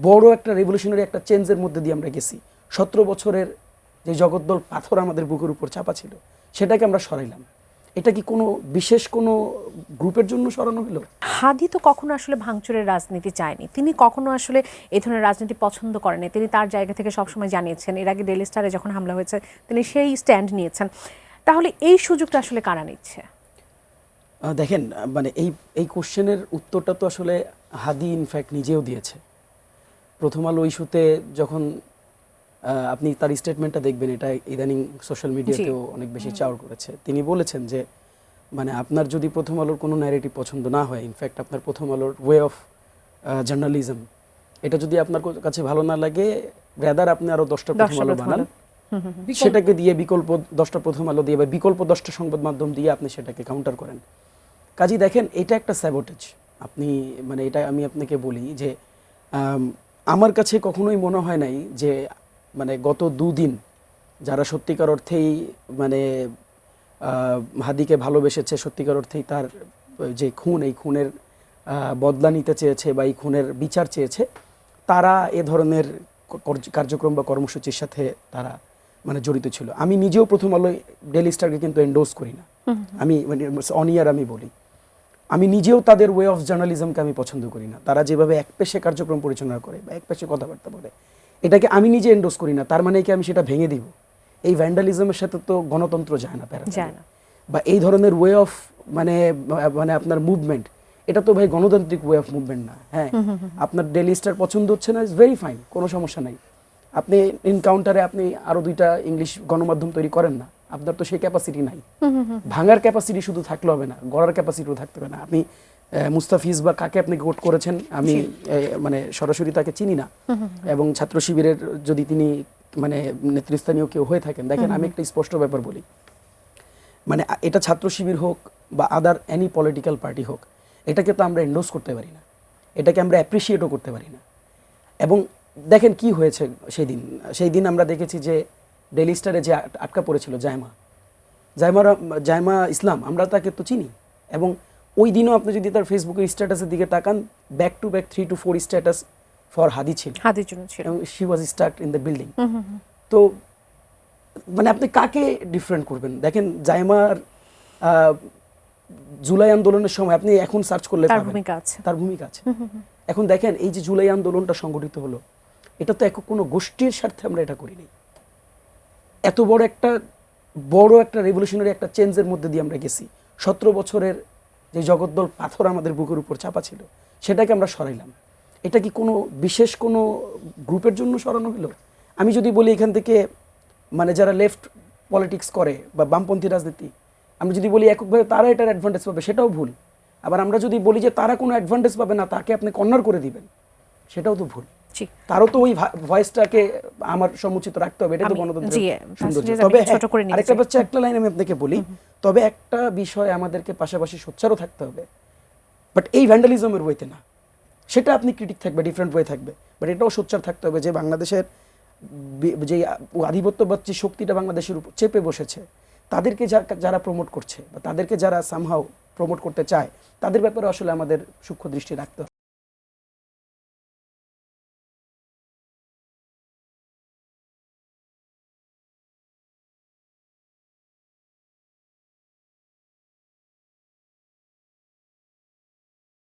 বড় একটা রেভলিউশনারি একটা চেঞ্জের মধ্যে দিয়ে আমরা গেছি। 17 বছরের যে জগদ্দল পাথর আমাদের বুকের উপর চাপা ছিল সেটাকে আমরা সরাইলাম। এটা কি কোনো বিশেষ কোনো গ্রুপের জন্য সরানো হলো? হাদি তো কখনো আসলে ভাঙচুরের রাজনীতি চায়নি, তিনি কখনো আসলে এই ধরনের রাজনীতি পছন্দ করেনি। তিনি তার জায়গা থেকে সবসময় জানিয়েছেন, এর আগে ডেইলি স্টারে যখন হামলা হয়েছে তিনি সেই স্ট্যান্ড নিয়েছেন। তাহলে এই সুযোগটা আসলে কারা নিচ্ছে? দেখেন, মানে এই কোশ্চেনের উত্তরটা তো আসলে হাদি ইনফ্যাক্ট নিজেও দিয়েছে। প্রথম আলো ইস্যুতে যখন আপনি তার স্টেটমেন্টটা দেখবেন, এটা ইদানিং সোশ্যাল মিডিয়াতেও অনেক বেশি চাওয়ার করেছে। তিনি বলেছেন যে মানে আপনার যদি প্রথম আলোর কোনো ন্যারেটিভ পছন্দ না হয়, ইনফ্যাক্ট আপনার প্রথম আলোর ওয়ে অফ জার্নালিজম এটা যদি আপনার কাছে ভালো না লাগে, রেদার আপনি আরো 10টা প্রথম আলো বানান, সেটাকে দিয়ে বিকল্প 10টা প্রথম আলো দিয়ে বা বিকল্প 10টা সংবাদ মাধ্যম দিয়ে আপনি সেটাকে কাউন্টার করেন। কাজী দেখেন, এটা একটা স্যাবোটেজ। আপনি মানে এটা আমি আপনাকে বলি যে আমার কাছে কখনোই মনে হয় নাই যে মানে গত দুদিন যারা সত্যিকার অর্থেই মানে হাদিকে ভালোবেসেছে, সত্যিকার অর্থেই তার যে খুন, এই খুনের বদলা নিতে চেয়েছে বা এই খুনের বিচার চেয়েছে, তারা এ ধরনের কার্যক্রম বা কর্মসূচির সাথে তারা মানে জড়িত ছিল। আমি নিজেও প্রথম আলো ডেইলি স্টারকে কিন্তু এন্ডোর্স করি না, আমি মানে অনিয়ার আমি বলি, আমি নিজেও তাদের ওয়ে অফ জার্নালিজমকে আমি পছন্দ করি না। তারা যেভাবে একপেশে কার্যক্রম পরিচালনা করে বা একপেশে কথাবার্তা বলে, এটাকে আমি নিজে এন্ডোর্স করি না। তার মানে কি আমি সেটা ভেঙে দিব? এই ভ্যান্ডালিজমের সাথে তো গণতন্ত্র যায় না, বা এই ধরনের ওয়ে অফ মানে মানে আপনার মুভমেন্ট, এটা তো ভাই গণতান্ত্রিক ওয়ে অফ মুভমেন্ট না। হ্যাঁ, আপনার ডেইলি স্টার পছন্দ হচ্ছে না, ইটস ভেরি ফাইন, কোনো সমস্যা নাই। আপনি ইনকাউন্টারে আপনি আরো 2টা ইংলিশ গণমাধ্যম তৈরি করেন না, আপনার তো সেই ক্যাপাসিটি নাই। ভাঙার ক্যাপাসিটি শুধু থাকলে হবে না, গড়ার ক্যাপাসিটিও থাকতে হবে না। আপনি মুস্তাফিজ বা কাকে আপনি কোট করেছেন, আমি মানে সরাসরি তাকে চিনি না, এবং ছাত্র শিবিরের যদি তিনি মানে নেতৃস্থানীয় কেউ হয়ে থাকেন, দেখেন আমি একটা স্পষ্ট ব্যাপার বলি, মানে এটা ছাত্র শিবির হোক বা আদার এনি পলিটিক্যাল পার্টি হোক, এটাকে তো আমরা এন্ডোর্স করতে পারি না, এটাকে আমরা অ্যাপ্রিসিয়েটও করতে পারি না। এবং দেখেন কি হয়েছে সেই দিন আমরা দেখেছি যে ডেইলি স্টারে যে আটকা পড়েছিল জায়মা ইসলাম, আমরা তাকে তো চিনি। এবং ওই দিনও আপনি যদি তার ফেসবুকের স্ট্যাটাসের দিকে তাকান, back to back 3 to 4 status for Hadi ছিল, এবং she was stuck in the building. তো মানে আপনি কাকে ডিফারেন্ট করবেন? দেখেন, জায়মার জুলাই আন্দোলনের সময় আপনি এখন সার্চ করলে তার ভূমিকা আছে। এখন দেখেন, এই যে জুলাই আন্দোলনটা সংগঠিত হলো, এটা তো কোনো গোষ্ঠীর স্বার্থে আমরা এটা করিনি। এত বড় একটা রেভলিউশনারি একটা চেঞ্জের মধ্যে দিয়ে আমরা গেছি। 17 বছরের যে জগদ্দল পাথর আমাদের বুকের উপর চাপা ছিল সেটাকে আমরা সরাইলাম। এটা কি কোনো বিশেষ কোনো গ্রুপের জন্য সরানো হলো? আমি যদি বলি এখান থেকে মানে যারা লেফট পলিটিক্স করে বা বামপন্থী রাজনীতি, আমরা যদি বলি এককভাবে তারা এটার অ্যাডভান্টেজ পাবে, সেটাও ভুল। আবার আমরা যদি বলি যে তারা কোনো অ্যাডভান্টেজ পাবে না, তাকে আপনি কর্নার করে দিবেন, সেটাও তো ভুল। তারও তো ওই ভয়েসটাকে আমার সমুচিত রাখতে হবে, এটা তো গণতন্ত্রের সৌন্দর্য। তবে আরেকটা হচ্ছে, একটা লাইন আমি আপনাকে বলি, তবে একটা বিষয় আমাদেরকে পাশাপাশি সোচ্চারও থাকতে হবে, বাট এই ভ্যান্ডালিজমের ওয়েতে না। সেটা আপনি ক্রিটিক থাকবে, ডিফারেন্ট ওয়ে থাকবে, বাট এটাও সোচ্চার থাকতে হবে যে বাংলাদেশের যে আধিপত্যবাদ যে শক্তিটা বাংলাদেশের উপর চেপে বসেছে, তাদেরকে যারা প্রমোট করছে বা তাদেরকে যারা সামহাও প্রমোট করতে চায়, তাদের ব্যাপারে আসলে আমাদের সূক্ষ্ম দৃষ্টি রাখতে হবে।